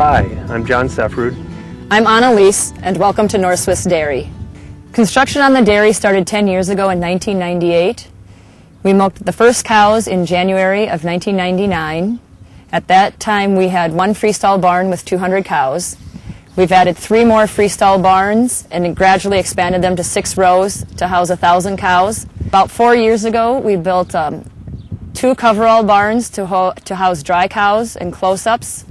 Hi, I'm John Sefrud. I'm Annalise, and welcome to Norswiss Dairy. Construction on the dairy started 10 years ago in 1998. We milked the first cows in January of 1999. At that time, we had one freestall barn with 200 cows. We've added 3 more freestall barns and gradually expanded them to 6 rows to house 1,000 cows. About 4 years ago, we built 2 coverall barns to house dry cows and close-ups.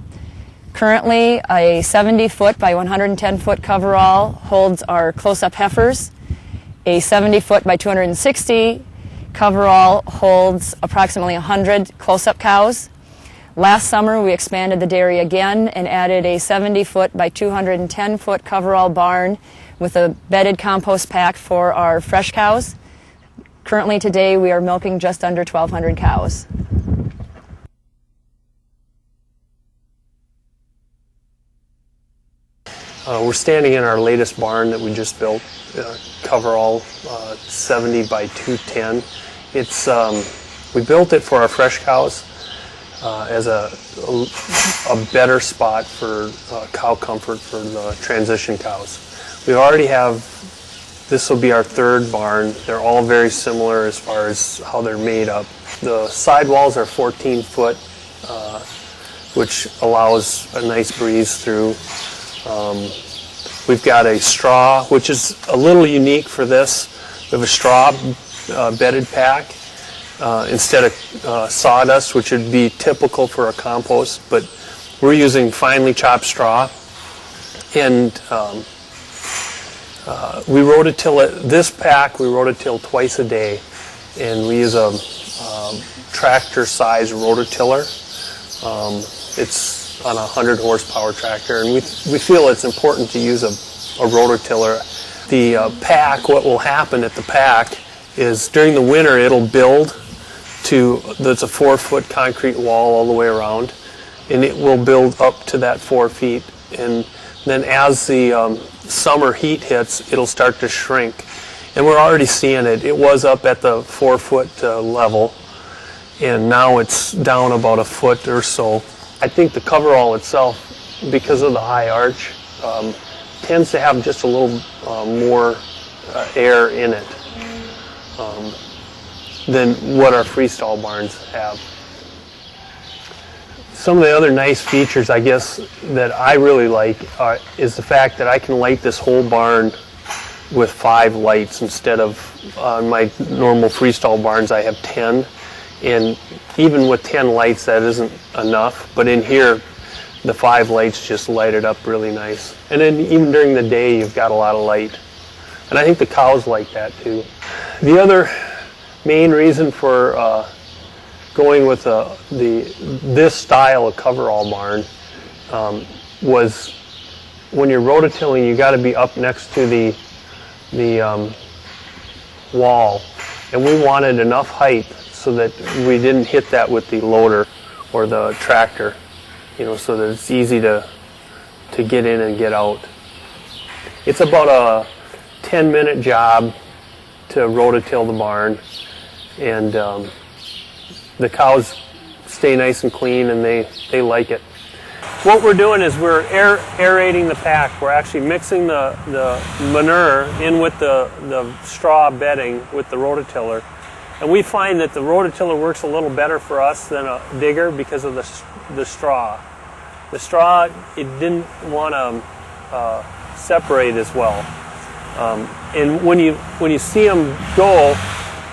Currently, a 70-foot by 110-foot coverall holds our close-up heifers. A 70-foot by 260 coverall holds approximately 100 close-up cows. Last summer, we expanded the dairy again and added a 70-foot by 210-foot coverall barn with a bedded compost pack for our fresh cows. Currently today, we are milking just under 1,200 cows. We're standing in our latest barn that we just built, coverall 70 by 210. We built it for our fresh cows as a better spot for cow comfort for the transition cows. We already have, this will be our 3rd barn. They're all very similar as far as how they're made up. The sidewalls are 14 foot, which allows a nice breeze through. We've got a straw, which is a little unique for this. We have a straw bedded pack instead of sawdust, which would be typical for a compost, but we're using finely chopped straw. And we rototill it, this pack we rototill twice a day, and we use a tractor-sized rototiller. It's on a 100 horsepower tractor, and we feel it's important to use a rototiller. The pack, what will happen at the pack is during the winter it'll build to, that's a 4-foot concrete wall all the way around, and it will build up to that 4 feet, and then as the summer heat hits, it'll start to shrink, and we're already seeing it. It was up at the 4-foot level, and now it's down about a foot or so. I think the coverall itself, because of the high arch, tends to have just a little more air in it than what our freestall barns have. Some of the other nice features, I guess, that I really like is the fact that I can light this whole barn with 5 lights instead of on my normal freestall barns I have 10. And even with 10 lights, that isn't enough. But in here, the 5 lights just light it up really nice. And then even during the day, you've got a lot of light. And I think the cows like that too. The other main reason for going with this style of coverall barn was when you're rototilling, you got to be up next to the wall. And we wanted enough height so that we didn't hit that with the loader or the tractor, so that it's easy to get in and get out. It's about a 10-minute job to rototill the barn, and the cows stay nice and clean, and they like it. What we're doing is we're aerating the pack. We're actually mixing the manure in with the straw bedding with the rototiller. And we find that the rototiller works a little better for us than a digger because of the straw. The straw, it didn't want to separate as well. And when you see them go,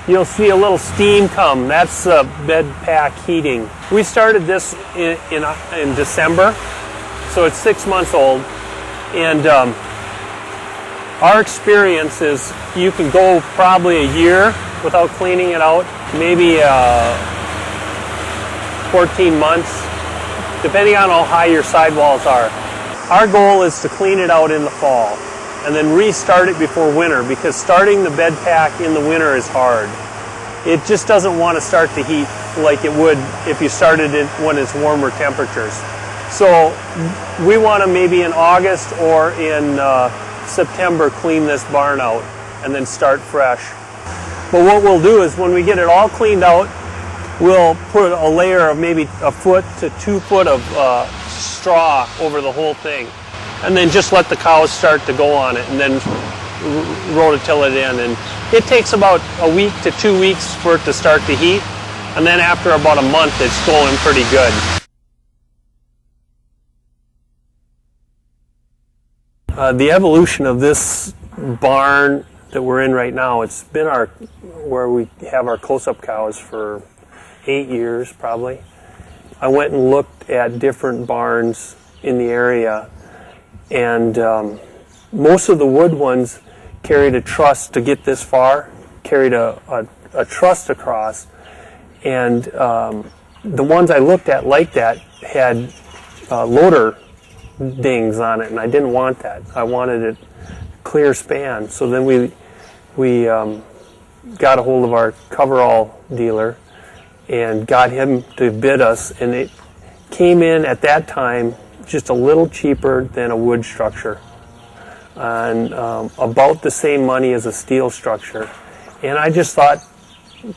you'll see a little steam come. That's bed pack heating. We started this in December, so it's 6 months old. And our experience is you can go probably a year without cleaning it out, maybe 14 months, depending on how high your sidewalls are. Our goal is to clean it out in the fall and then restart it before winter, because starting the bed pack in the winter is hard. It just doesn't want to start the heat like it would if you started it when it's warmer temperatures. So we want to maybe in August or in September clean this barn out and then start fresh. But what we'll do is when we get it all cleaned out, we'll put a layer of maybe a foot to 2 foot of straw over the whole thing, and then just let the cows start to go on it, and then rototill it in. And it takes about a week to 2 weeks for it to start to heat, and then after about a month it's going pretty good. The evolution of this barn that we're in right now, it's been where we have our close-up cows for 8 years probably. I went and looked at different barns in the area, and most of the wood ones carried a truss to get this far, carried a truss across, and the ones I looked at like that had loader dings on it, and I didn't want that. I wanted it clear span. So then we got a hold of our CoverAll dealer and got him to bid us, and it came in at that time just a little cheaper than a wood structure, and about the same money as a steel structure. And I just thought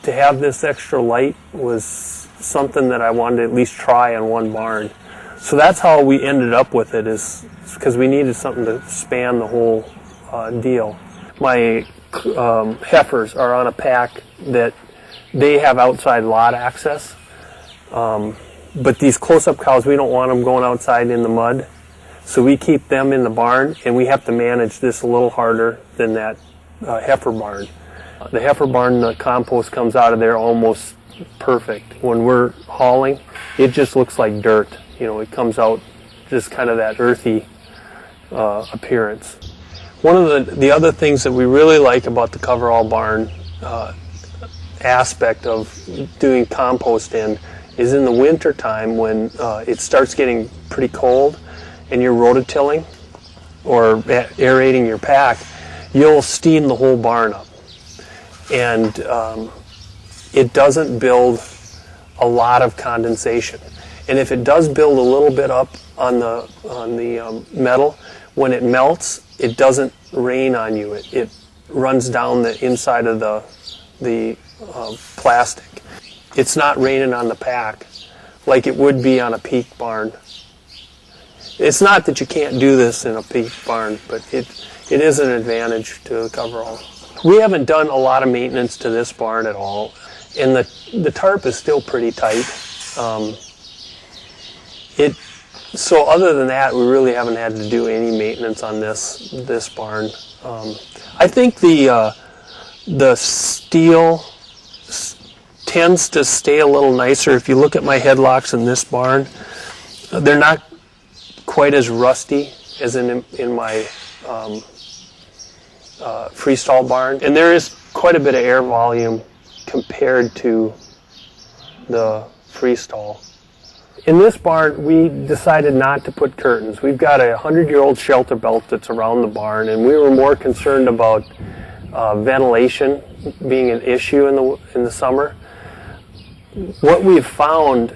to have this extra light was something that I wanted to at least try on one barn. So that's how we ended up with it, is because we needed something to span the whole deal. My heifers are on a pack that they have outside lot access, but these close-up cows, we don't want them going outside in the mud, so we keep them in the barn, and we have to manage this a little harder than that heifer barn. The heifer barn, the compost comes out of there almost perfect. When we're hauling, it just looks like dirt. You know, it comes out just kind of that earthy appearance. One of the other things that we really like about the CoverAll barn aspect of doing compost in is in the winter time when it starts getting pretty cold and you're rototilling or aerating your pack, you'll steam the whole barn up, and it doesn't build a lot of condensation. And if it does build a little bit up on the metal, when it melts, it doesn't rain on you. It runs down the inside of the plastic. It's not raining on the pack like it would be on a peak barn. It's not that you can't do this in a peak barn, but it is an advantage to the CoverAll. We haven't done a lot of maintenance to this barn at all, and the tarp is still pretty tight. So other than that, we really haven't had to do any maintenance on this barn. I think the steel tends to stay a little nicer. If you look at my headlocks in this barn, they're not quite as rusty as in my freestall barn, and there is quite a bit of air volume compared to the freestall. In this barn, we decided not to put curtains. We've got a 100-year-old shelter belt that's around the barn, and we were more concerned about ventilation being an issue in the summer. What we've found,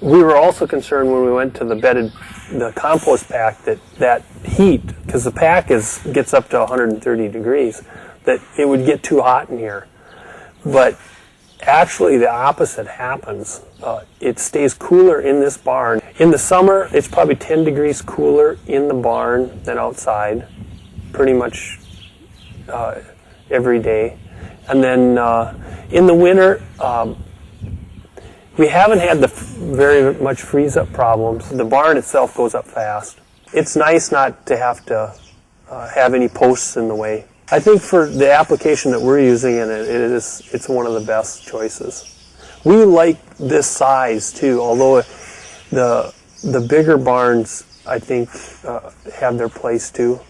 we were also concerned when we went to the compost pack that heat, because the pack gets up to 130 degrees, that it would get too hot in here. But actually, the opposite happens. It stays cooler in this barn. In the summer, it's probably 10 degrees cooler in the barn than outside, pretty much every day. And then in the winter, we haven't had very much freeze-up problems. The barn itself goes up fast. It's nice not to have to have any posts in the way. I think for the application that we're using in it, it's one of the best choices. We like this size too, although the bigger barns, I think, have their place too.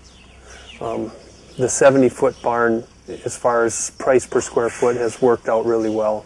The 70-foot barn, as far as price per square foot, has worked out really well.